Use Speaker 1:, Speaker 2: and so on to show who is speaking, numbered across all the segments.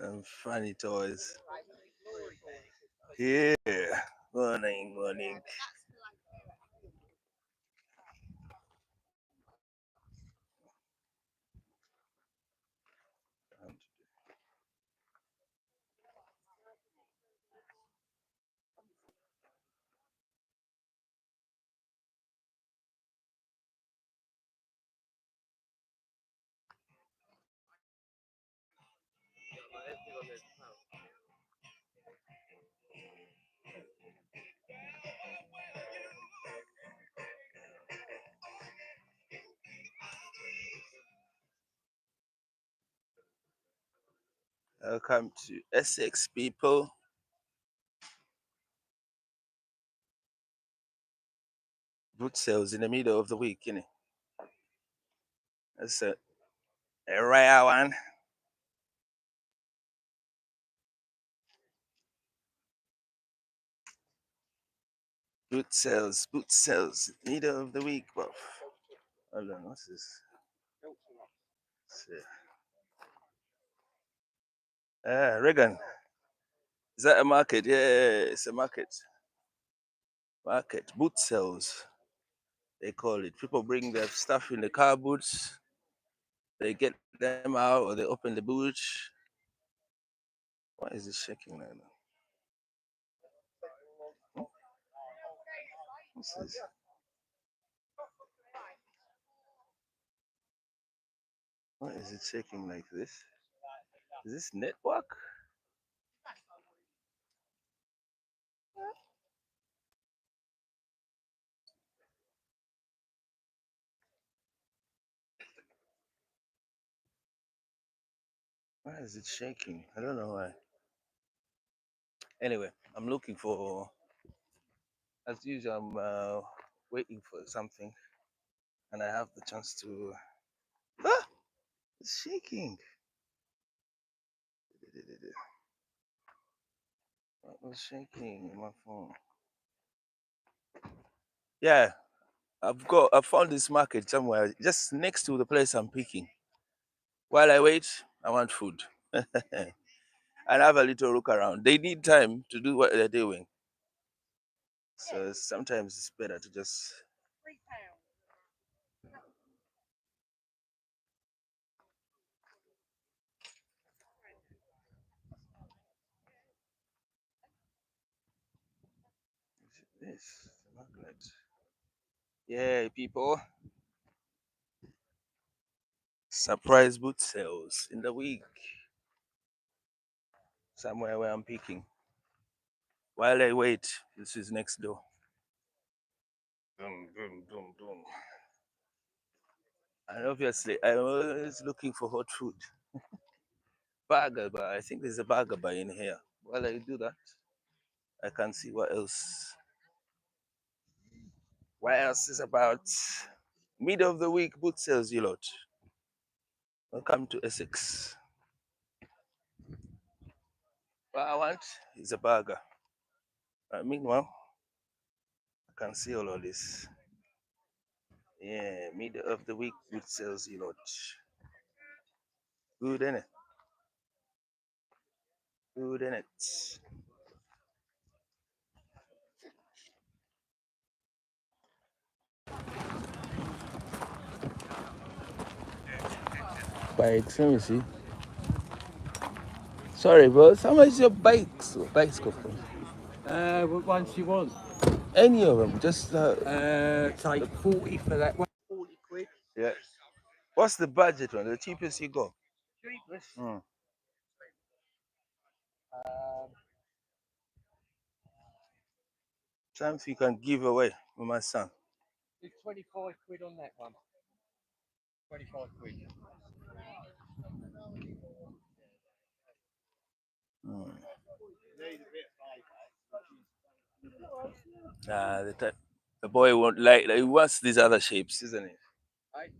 Speaker 1: and funny toys. Yeah. Morning, morning. Welcome to Essex, people. Boot sales in the middle of the week, innit? That's a rare one. Boot sales, middle of the week, bro. Hold on, what's this? Reagan, is that a market? Yeah, it's a market. Market, boot sales, they call it. People bring their stuff in the car boots, they get them out, or they open the boot. Why is it shaking like that? What's this? Why is it shaking like this? Is this network? Why is it shaking? I don't know why. Anyway, I'm looking for, as usual, I'm waiting for something, and I have the chance to. Ah, it's shaking. What was shaking in my phone? Yeah, I found this market somewhere just next to the place I'm picking. While I wait, I want food. And have a little look around. They need time to do what they're doing. So sometimes it's better to just. This magnet. Yeah, people. Surprise boot sales in the week. Somewhere where I'm picking. While I wait, this is next door. Boom, boom, boom, boom. And obviously, I'm always looking for hot food. Burger bar. I think there's a burger bar in here. While I do that, I can see what else. What else is about? Middle of the week boot sales, you lot. Welcome to Essex. What I want is a burger. Meanwhile, I can see all of this. Yeah, middle of the week boot sales, you lot. Good, innit? Good, innit? Bikes, let me see. Sorry, bro. How much is your bikes? Bikes go for?
Speaker 2: What ones do you want?
Speaker 1: Any of them, just
Speaker 2: Take 40 for that one. 40 quid.
Speaker 1: yeah. What's the budget one? The cheapest you go?
Speaker 2: Cheapest.
Speaker 1: Mm. Something you can give away with my son.
Speaker 2: It's 25 quid on that one. 25 quid.
Speaker 1: Mm. Nah, the boy won't like. He wants these other shapes, isn't it?
Speaker 2: Right?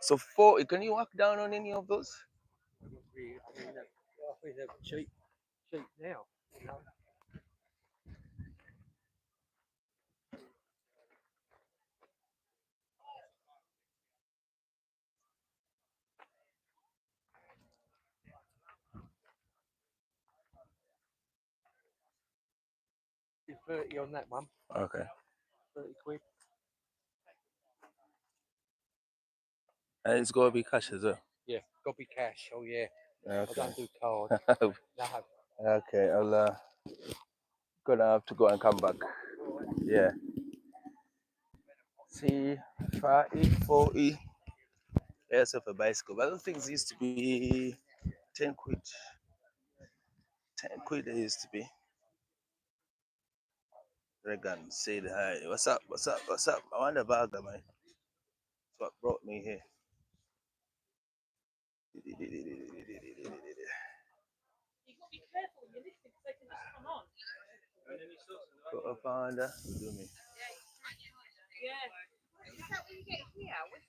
Speaker 1: So four. Can you walk down on any of those?
Speaker 2: I mean, they're cheap now. You know? 30 on that one.
Speaker 1: Okay.
Speaker 2: 30 quid.
Speaker 1: And it's gonna be cash as well.
Speaker 2: Yeah, got to be cash. Oh yeah. I
Speaker 1: Okay.
Speaker 2: don't do cards. No.
Speaker 1: Okay, I'll gonna have to go and come back. Yeah. See, 4E. Yes, of a bicycle. But those things used to be 10 quid. 10 quid it used to be. Regan said hi. What's up? What's up? What's up? I want a burger, man. That's what brought me here.
Speaker 3: You've got to be careful when you're listening because they can just come on.
Speaker 1: Got a pounder. Do me.
Speaker 3: Yeah. Is that when you get here? Which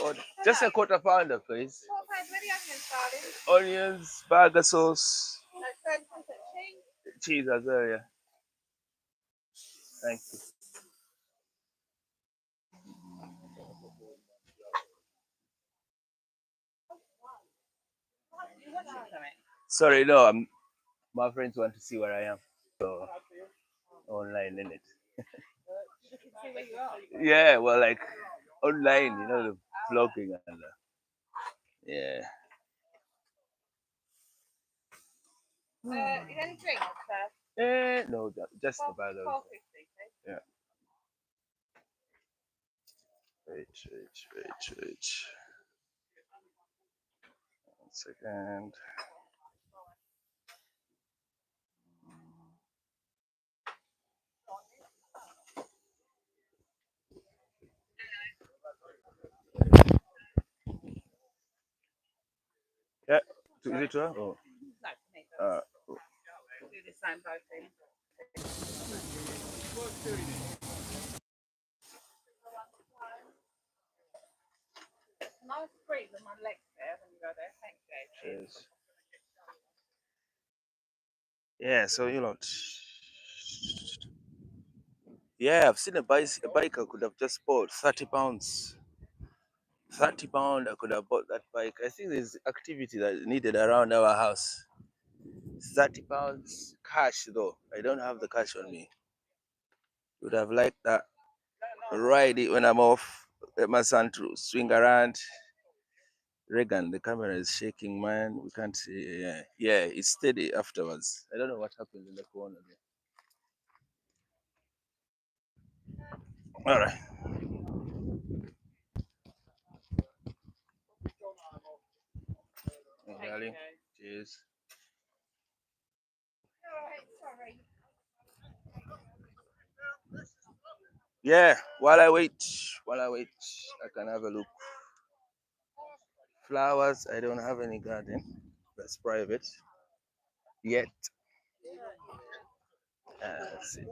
Speaker 1: Oh, just a quarter pounder, please.
Speaker 3: What about the onions, darling?
Speaker 1: Onions, burger sauce,
Speaker 3: No, first one's at cheese.
Speaker 1: cheese as well, yeah. Thank you.
Speaker 3: You want something?
Speaker 1: Sorry, no, my friends want to see where I am. So online, innit?
Speaker 3: You can see where you are.
Speaker 1: Yeah, well, like online, the vlogging and yeah.
Speaker 3: You any drinks, sir?
Speaker 1: No, just the burger.
Speaker 3: 4.50, please.
Speaker 1: Yeah. Wait. 1 second. Yeah. Is it her? Oh.
Speaker 3: No, for me.
Speaker 1: Uh,
Speaker 3: Do the same both in. Nice breeze on my legs there when you go there. Thank you.
Speaker 1: cheers. Yeah, so yeah, I've seen a bike I could have just bought £30. £30 I could have bought that bike. I think there's activity that is needed around our house. £30 cash though. I don't have the cash on me. Would have liked that. Ride it when I'm off. Let my son to swing around. Regan, the camera is shaking, man. We can't see. Yeah, it's steady afterwards. I don't know what happened in the corner there. All right. Oh, darling. Cheers.
Speaker 3: Alright, sorry.
Speaker 1: Yeah, while I wait, I can have a look. Flowers, I don't have any garden. That's private. Yet. That's it.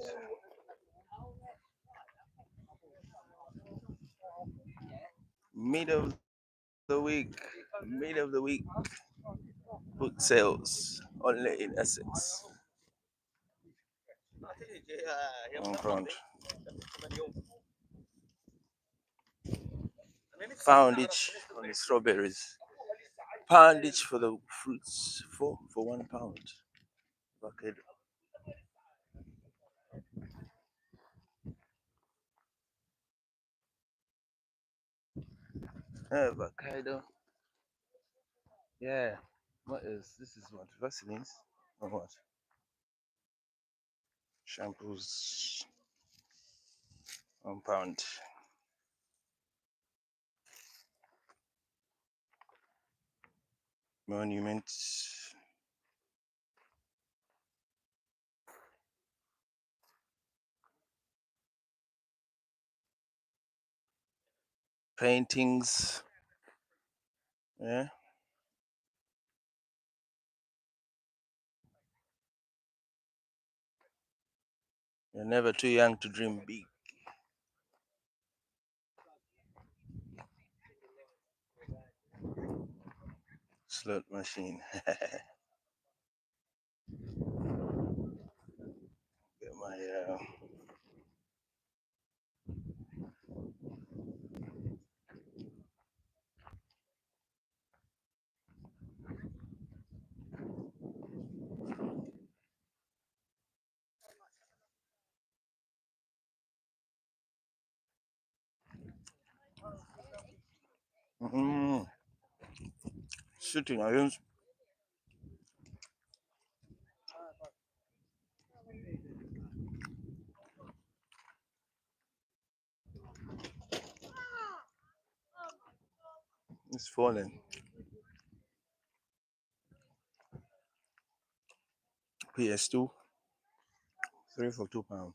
Speaker 1: Mid of the week. Mid of the week. Book sales. Only in Essex. £1. Pound each on the strawberries. Pound each for the fruits. For £1. Okay. Avocado. Yeah. What is this? Is what? Vaselines? Or what? Shampoos. £1. Monuments. Paintings. Yeah. You're never too young to dream big. Slot machine. Get my Mm, shooting onions. It's falling. PS2, 3 for £2.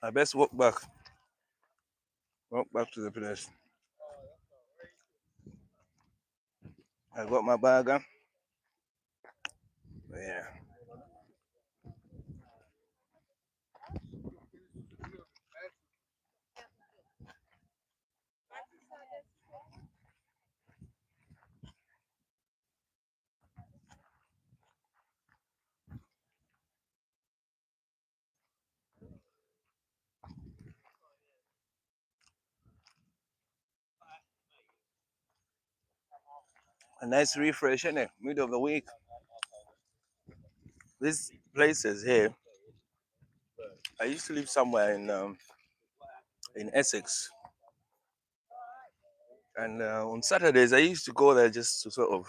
Speaker 1: I best walk back. Walk back to the place. I got my bag. Yeah. A nice refresh, innit? Mid of the week. These places here, I used to live somewhere in Essex, and on Saturdays I used to go there just to sort of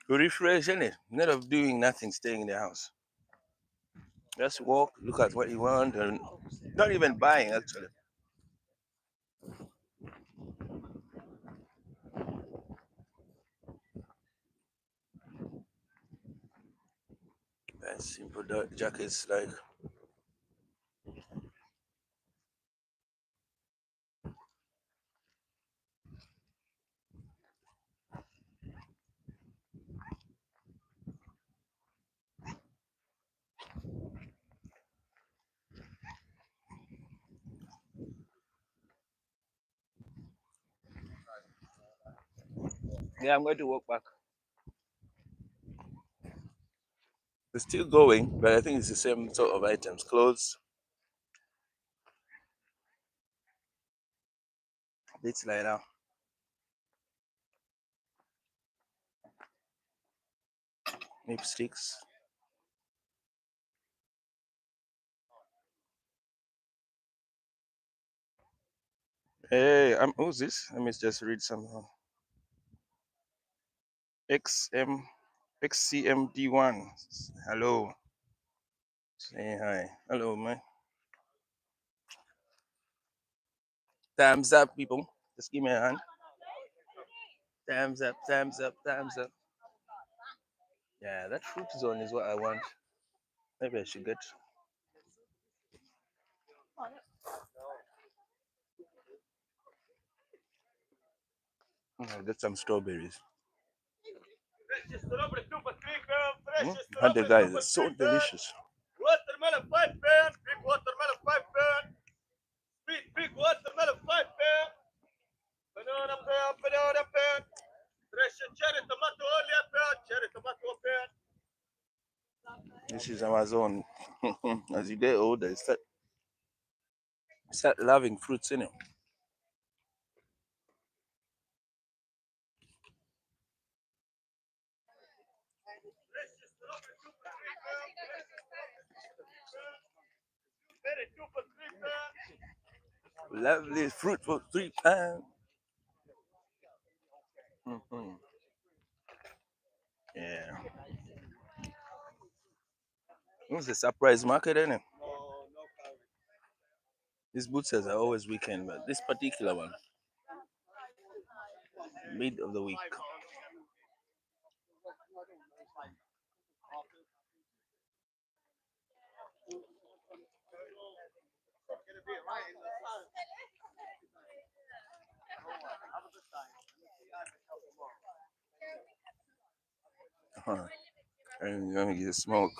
Speaker 1: refresh, innit? Instead of doing nothing, staying in the house. Just walk, look at what you want, and not even buying actually. And simple jackets like yeah, I'm going to walk back. It's still going, but I think it's the same sort of items, clothes, bits like that, lipsticks. Hey, who's this? Let me just read some. XM XCMD1. Hello. Say hi. Hello, man. Thumbs up, people. Just give me a hand. Thumbs up, thumbs up, thumbs up. Yeah, that fruit zone is what I want. Maybe I should get. I'll get some strawberries. And the guys are so delicious. Watermelon 5 pound, big watermelon 5 pound, big watermelon 5 pound, banana pound, fresh cherry tomato only a pound, cherry tomato pound. This is Amazon. As you get older, you start loving fruits in it. Lovely fruit for £3. Mm-hmm. Yeah. It's a surprise market, isn't it? These bootses are always weekend, but this particular one, mid of the week. And you're gonna get smoke.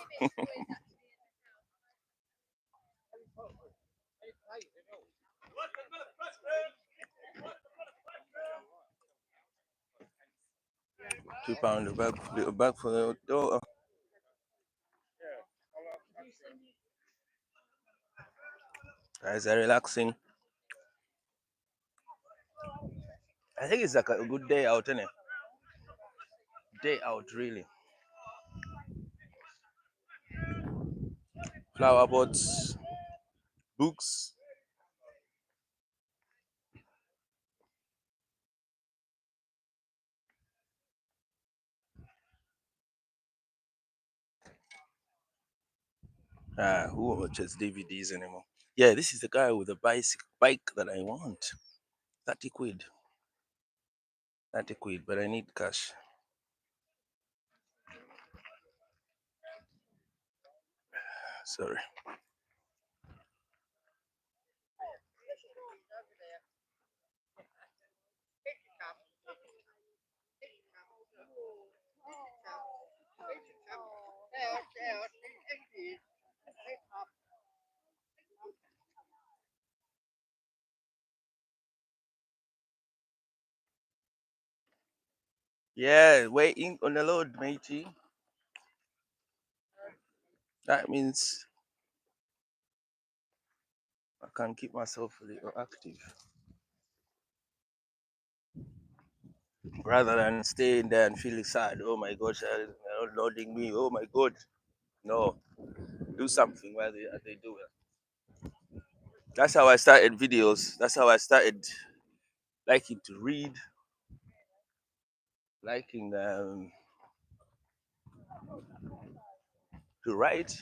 Speaker 1: £2 a bag, little bag for the daughter. Guys are relaxing. I think it's like a good day out, innit? Day out, really. Flower pots, books. Who watches DVDs anymore? Yeah, this is the guy with the bike that I want. 30 quid. 30 quid, but I need cash. Sorry. Yeah, waiting on the load, matey. That means I can keep myself a little active rather than staying there and feeling sad. Oh my gosh, they're not loading me. Oh my god. No, do something while they do it. That's how I started videos. That's how I started liking to read, liking to write.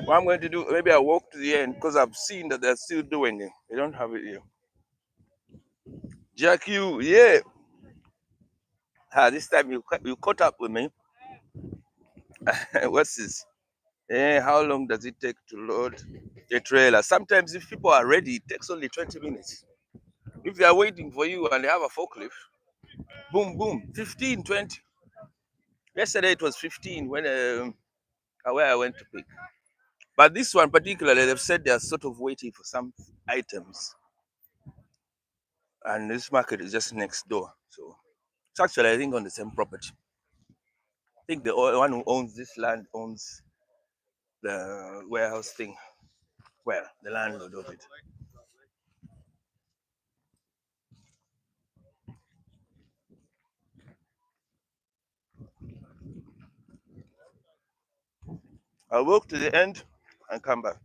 Speaker 1: What I'm going to do, maybe I'll walk to the end because I've seen that they're still doing it. They don't have it here. Jack, yeah. This time you caught up with me. What's this? How long does it take to load a trailer? Sometimes if people are ready, it takes only 20 minutes. If they are waiting for you and they have a forklift, boom, boom, 15, 20. Yesterday it was 15 when where I went to pick. But this one particularly, they've said they're sort of waiting for some items, and this market is just next door. So it's actually, I think, on the same property. I think the one who owns this land owns the warehouse thing. Well, the landlord of it. I'll walk to the end and come back.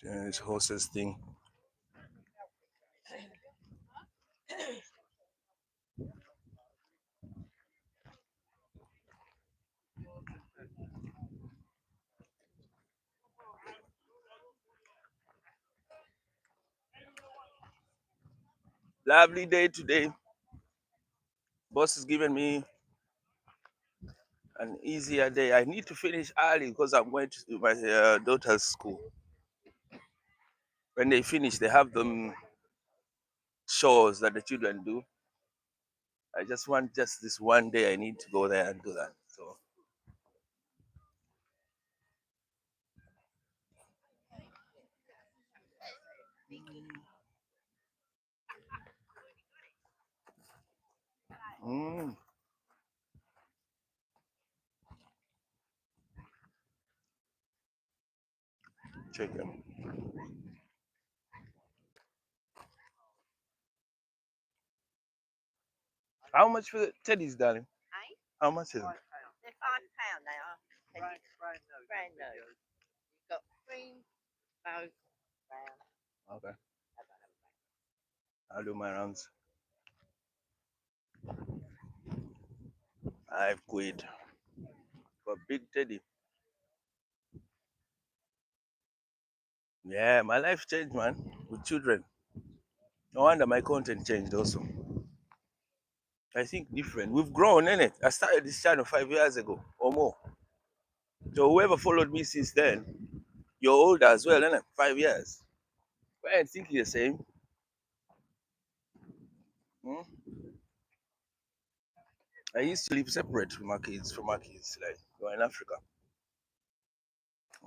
Speaker 1: This horses thing. Lovely day today. Boss is giving me an easier day. I need to finish early because I'm going to my daughter's school. When they finish, they have them shows that the children do. I just want just this one day. I need to go there and do that. So, mm, chicken. How much for the teddies, darling? How much is it?
Speaker 3: They're £5 they are. Brand new. You've got cream, no, brown.
Speaker 1: Okay, I'll do my rounds. 5 quid for big teddy. Yeah, my life changed, man, with children. No wonder my content changed also. I think different. We've grown, innit? I started this channel 5 years ago or more. So whoever followed me since then, you're older as well, innit? 5 years. Well, I think you're the same. Hmm? I used to live separate from my kids, like you're in Africa.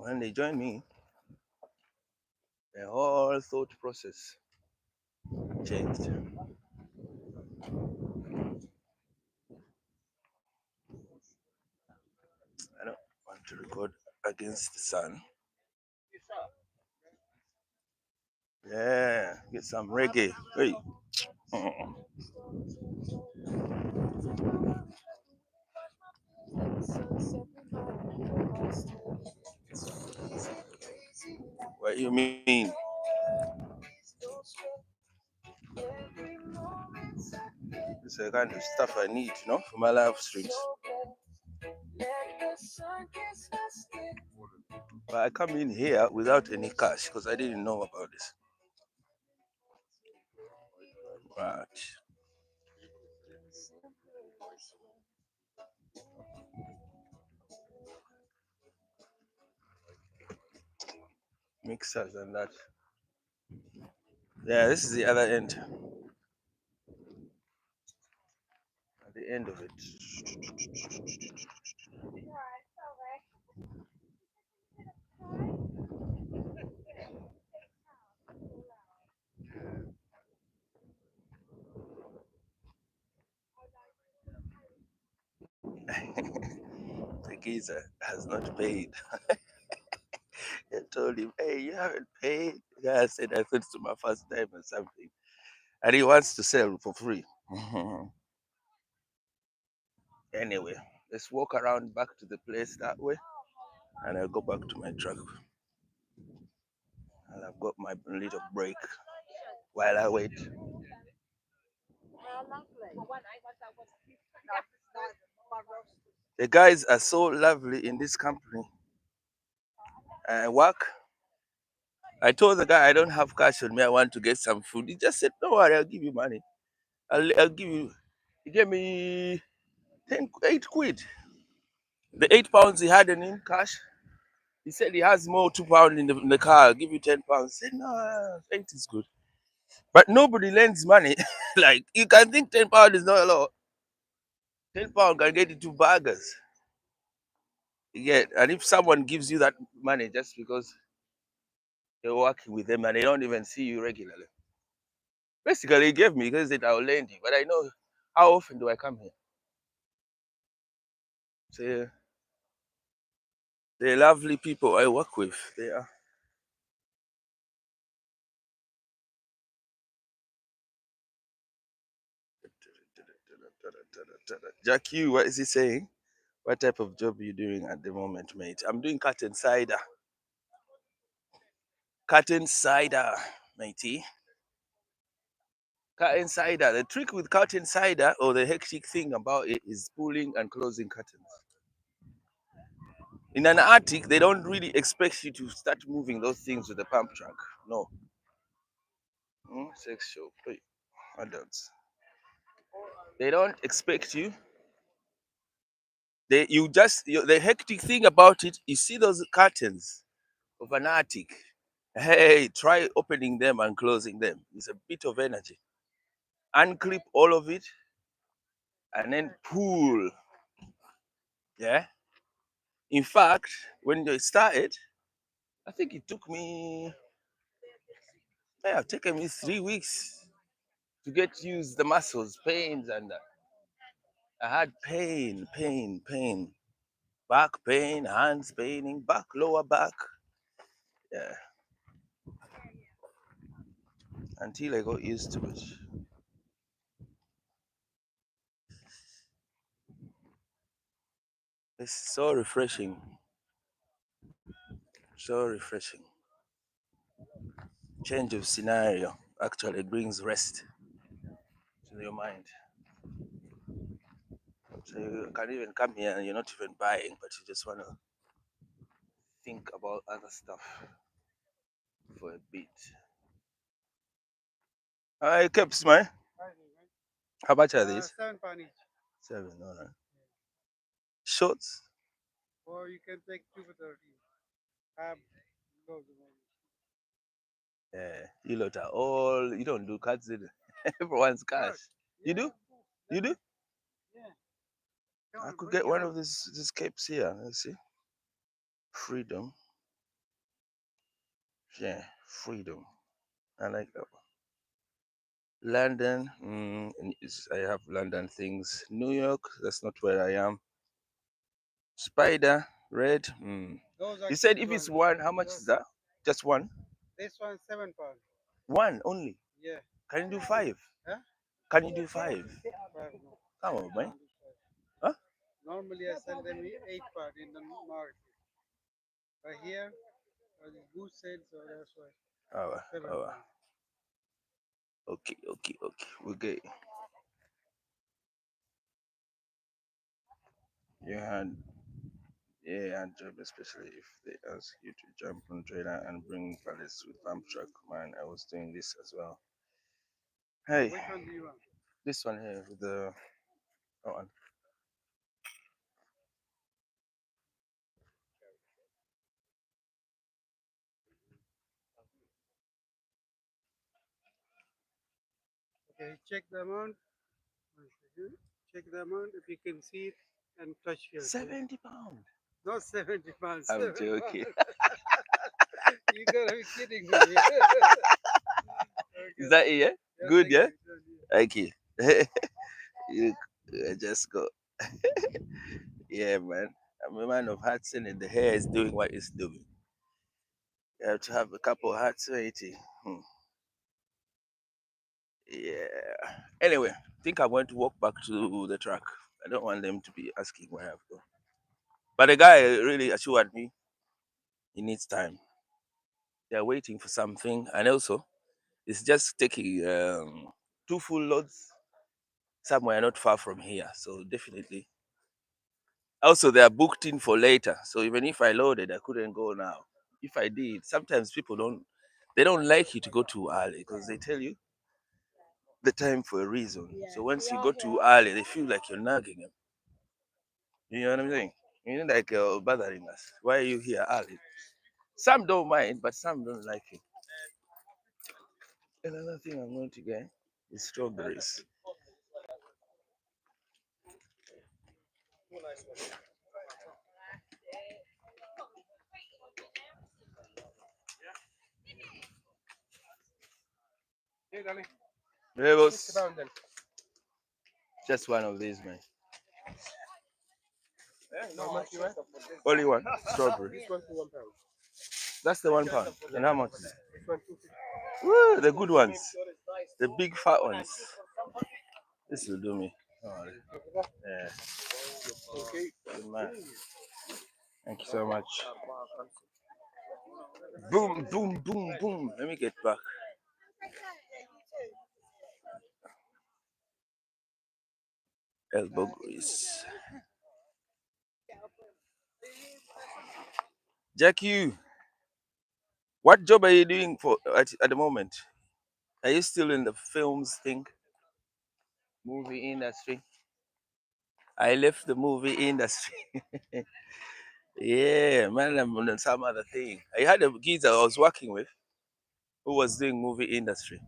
Speaker 1: When they join me, the whole thought process changed. I don't want to record against the sun. Yeah, get some reggae. Hey. Mm. What you mean? It's the kind of stuff I need, for my live streams. But I come in here without any cash because I didn't know about this. Right. Mixers and that. Yeah, this is the other end. At the end of it. The geezer has not paid. I told him, hey, you haven't paid. The guy said, I thought it's my first time or something. And he wants to sell for free. Anyway, let's walk around back to the place that way. And I'll go back to my truck. And I've got my little break while I wait. The guys are so lovely in this company. I work. I told the guy I don't have cash on me. I want to get some food. He just said, "Don't worry, I'll give you money. I'll give you." He gave me 8 quid. The £8 he had in him cash. He said he has more £2 in the car. I'll give you £10. I said, no, 8 is good. But nobody lends money. Like you can think £10 is not a lot. £10 can get you 2 burgers. You get, and if someone gives you that money just because you're working with them and they don't even see you regularly. Basically, he gave me because he said I'll lend you. But I know how often do I come here? So they're lovely people I work with. They are. Jack, you, what is he saying? What type of job are you doing at the moment, mate? I'm doing curtain cider. Curtain cider, matey. Curtain cider. The trick with curtain cider, or the hectic thing about it, is pulling and closing curtains. In an attic, they don't really expect you to start moving those things with a pump truck. No. Sex shop. Wait, adults. They don't expect you. The hectic thing about it, you see those curtains of an attic. Hey, try opening them and closing them. It's a bit of energy. Unclip all of it and then pull. Yeah. In fact, when they started, I think it took me, yeah, it taken me 3 weeks to get used the muscles, pains, and I had pain, back pain, hands paining, back, lower back. Yeah. Until I got used to it. It's so refreshing. So refreshing. Change of scenario actually brings rest to your mind. So you can even come here and you're not even buying, but you just want to think about other stuff for a bit. I kept my. How much are these?
Speaker 2: £7 each.
Speaker 1: 7, all right. Shorts?
Speaker 2: Or you can take 2 for 30. Have loads of money.
Speaker 1: Yeah, you lot are all, you don't do cards, did you? Everyone's cash. You do? You do?
Speaker 2: Yeah.
Speaker 1: I could get one of these capes here. Let's see. Freedom. Yeah, freedom. I like that one. London. I have London things. New York. That's not where I am. Spider. Red.
Speaker 2: Those are
Speaker 1: You said
Speaker 2: kids
Speaker 1: if it's
Speaker 2: ones.
Speaker 1: one, how much is that? Just one?
Speaker 2: This one's £7.
Speaker 1: One only.
Speaker 2: Yeah.
Speaker 1: Can you do five?
Speaker 2: Huh?
Speaker 1: Can you do five?
Speaker 2: Five, no.
Speaker 1: Come on, man.
Speaker 2: Can't do five.
Speaker 1: Huh?
Speaker 2: Normally I sell them £8 in the market. But here, the good sale, so that's why
Speaker 1: Oh,
Speaker 2: £7.
Speaker 1: oh. Okay, okay, okay. We get you had yeah, and job especially if they ask you to jump on trailer and bring pallets with pump truck. Man, I was doing this as well. Hey,
Speaker 2: Which one do you want?
Speaker 1: this one here with the oh, one.
Speaker 2: Okay, check the amount. One second. Check the amount if you can see it and touch here. Okay?
Speaker 1: £70.
Speaker 2: Not £70,
Speaker 1: I'm
Speaker 2: £7.
Speaker 1: joking.
Speaker 2: You gotta be kidding me. Okay.
Speaker 1: Is that it? Yeah.
Speaker 2: Yeah,
Speaker 1: Good.
Speaker 2: thank
Speaker 1: Yeah.
Speaker 2: you.
Speaker 1: Thank you. you just go. Yeah, man. I'm a man of hearts, and the hair is doing what it's doing. You have to have a couple of hearts, ain't it? Yeah. Anyway, I think I'm going to walk back to the truck. I don't want them to be asking where I've gone. But the guy really assured me he needs time. They're waiting for something, and also it's just taking two full loads somewhere not far from here. So definitely. Also, they are booked in for later. So even if I loaded, I couldn't go now. If I did, sometimes people don't like you to go too early because they tell you the time for a reason. So once you go too early, they feel like you're nagging them. You know what I'm saying? You know, like bothering us. Why are you here early? Some don't mind, but some don't like it. Another thing I'm going to get is strawberries.
Speaker 2: Hey, darling.
Speaker 1: Hey, boss.
Speaker 2: £60 then.
Speaker 1: Just one of these, man.
Speaker 2: How much you want?
Speaker 1: Only one strawberry.
Speaker 2: This one for £1.
Speaker 1: That's the £1. And how much is it?
Speaker 2: This one 250.
Speaker 1: Woo, the good ones, the big fat ones. This will do me. All right. Yeah.
Speaker 2: Okay.
Speaker 1: Good man. Thank you so much. Boom, boom, boom, boom. Let me get back. Elbow grease. Jackie, what job are you doing for at the moment? Are you still in the films thing, movie industry? I left the movie industry. Yeah, man, I'm on some other thing. I had a geezer I was working with who was doing movie industry.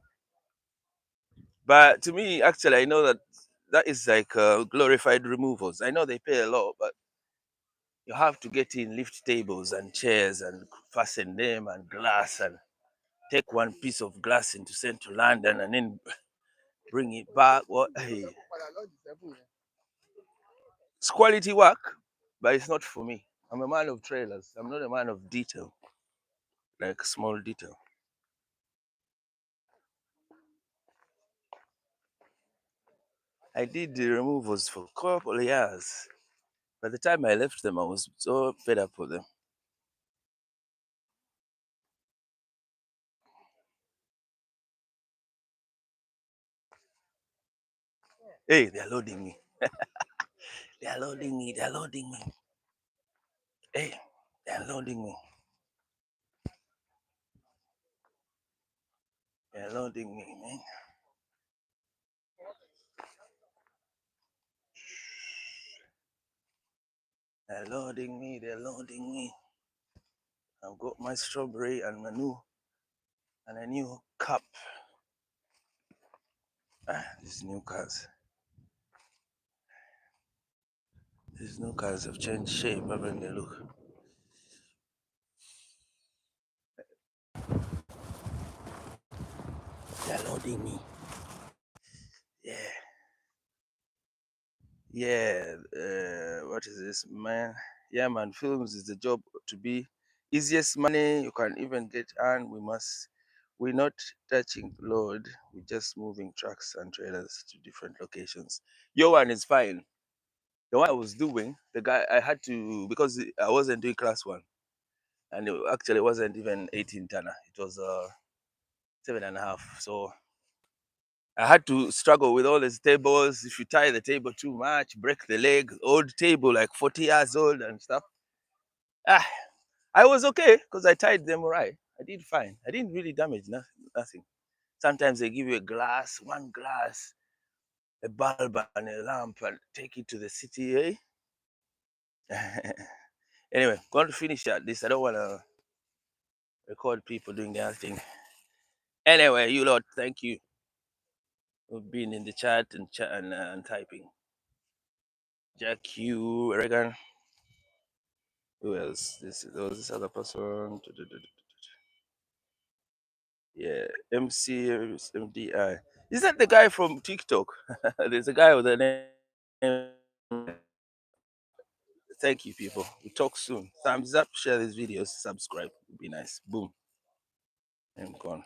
Speaker 1: But to me, actually, I know that that is like glorified removals. I know they pay a lot, but you have to get in lift tables and chairs and fasten them and glass and take one piece of glass into central London and then bring it back. What? Hey, it's quality work, but it's not for me. I'm a man of trailers. I'm not a man of detail, like small detail. I did the removals for a couple of years. By the time I left them, I was so fed up with them. Hey, they're loading me. They're loading me. They're loading me. Hey, they're loading me. They're loading me, man. They're loading me. They're loading me. I've got my strawberry and a new cup. These new cars. These new cars have changed shape, haven't they? Look. recording me. Yeah. Yeah. What is this, man? Yeah, man. Films is the job to be easiest money you can even get, and we're not touching load. We're just moving trucks and trailers to different locations. Your one is fine. The one I was doing, the guy I had to, because I wasn't doing class one, and it actually wasn't even 18 tonner. It was 7.5. So I had to struggle with all these tables. If you tie the table too much, break the leg. Old table, like 40 years old and stuff. Ah, I was okay because I tied them right. I did fine. I didn't really damage nothing. Sometimes they give you a glass, one glass, a bulb and a lamp, and take it to the city. Anyway, going to finish at this. I don't want to record people doing their thing. Anyway, you lot, thank you for being in the chat and typing. Jack, you, Regan. Who else? There was this other person. Yeah, MCMDI. Is that the guy from TikTok? There's a guy with the name. Thank you, people. We talk soon. Thumbs up, share these videos, subscribe. Would be nice. Boom. I'm gone.